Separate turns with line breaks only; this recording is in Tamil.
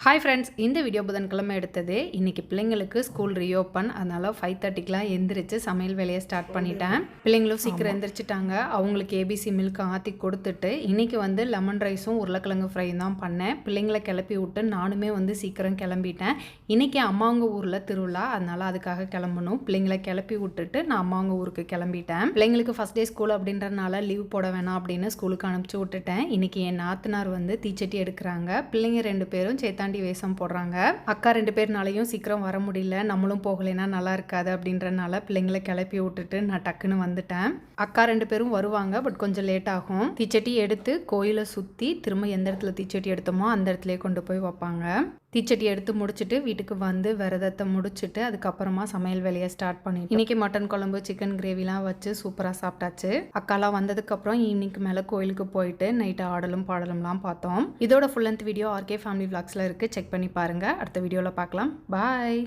ஹாய் ஃப்ரெண்ட்ஸ், இந்த வீடியோ புதன்கிழமை எடுத்தது. இன்றைக்கி பிள்ளைங்களுக்கு ஸ்கூல் ரீஓப்பன். அதனால் 5:30க்கெலாம் எந்திரிச்சு சமையல் வேலையை ஸ்டார்ட் பண்ணிட்டேன். பிள்ளைங்களும் சீக்கிரம் எந்திரிச்சிட்டாங்க. அவங்களுக்கு ஏபிசி மில்க் ஆற்றி கொடுத்துட்டு இன்றைக்கி லெமன் ரைஸும் உருளைக்கிழங்கு ஃப்ரையும் தான் பண்ணேன். பிள்ளைங்களை கிளப்பி விட்டு நானுமே சீக்கிரம் கிளம்பிட்டேன். இன்றைக்கி அம்மாங்க ஊரில் திருவிழா, அதனால் அதுக்காக கிளம்பணும். பிள்ளைங்களை கிளப்பி விட்டுட்டு நான் அம்மாங்க ஊருக்கு கிளம்பிட்டேன். பிள்ளைங்களுக்கு ஃபஸ்ட் டே ஸ்கூல் அப்படின்றனால லீவ் போட வேணாம் அப்படின்னு ஸ்கூலுக்கு அனுப்பிச்சி விட்டுட்டேன். இன்றைக்கி என் நாத்தனார் தீச்சட்டி எடுக்கிறாங்க. பிள்ளைங்க 2 பேரும் சேத்தாண்டி வேஷம் போடுறாங்க. அக்கா 2 பேர்னாலையும் சீக்கிரம் வர முடியல, நம்மளும் போகலைன்னா நல்லா இருக்காது அப்படின்றனால பிள்ளைங்களை கிளப்பி விட்டுட்டு நான் டக்குன்னு வந்துட்டேன். அக்கா 2 பேரும் வருவாங்க, பட் கொஞ்சம் லேட் ஆகும். தீச்சட்டி எடுத்து கோயிலை சுற்றி திரும்ப எந்த இடத்துல தீச்சட்டி எடுத்தோமோ அந்த இடத்துலயே கொண்டு போய் வைப்பாங்க. தீச்சட்டி எடுத்து முடிச்சுட்டு வீட்டுக்கு விரதத்தை முடிச்சுட்டு அதுக்கப்புறமா சமையல் வேலையை ஸ்டார்ட் பண்ணி இன்னைக்கு மட்டன் குழம்பு, சிக்கன் கிரேவிலாம் வச்சு சூப்பராக சாப்பிட்டாச்சு. அக்காலாம் வந்ததுக்கப்புறம் ஈவினிங்க்கு மேலே கோயிலுக்கு போயிட்டு நைட்டு ஆடலும் பாடலும்லாம் பார்த்தோம். இதோட full length video RK family விளாக்ஸில் இருக்குது, செக் பண்ணி பாருங்கள். அடுத்த வீடியோவில் பார்க்கலாம். பாய்.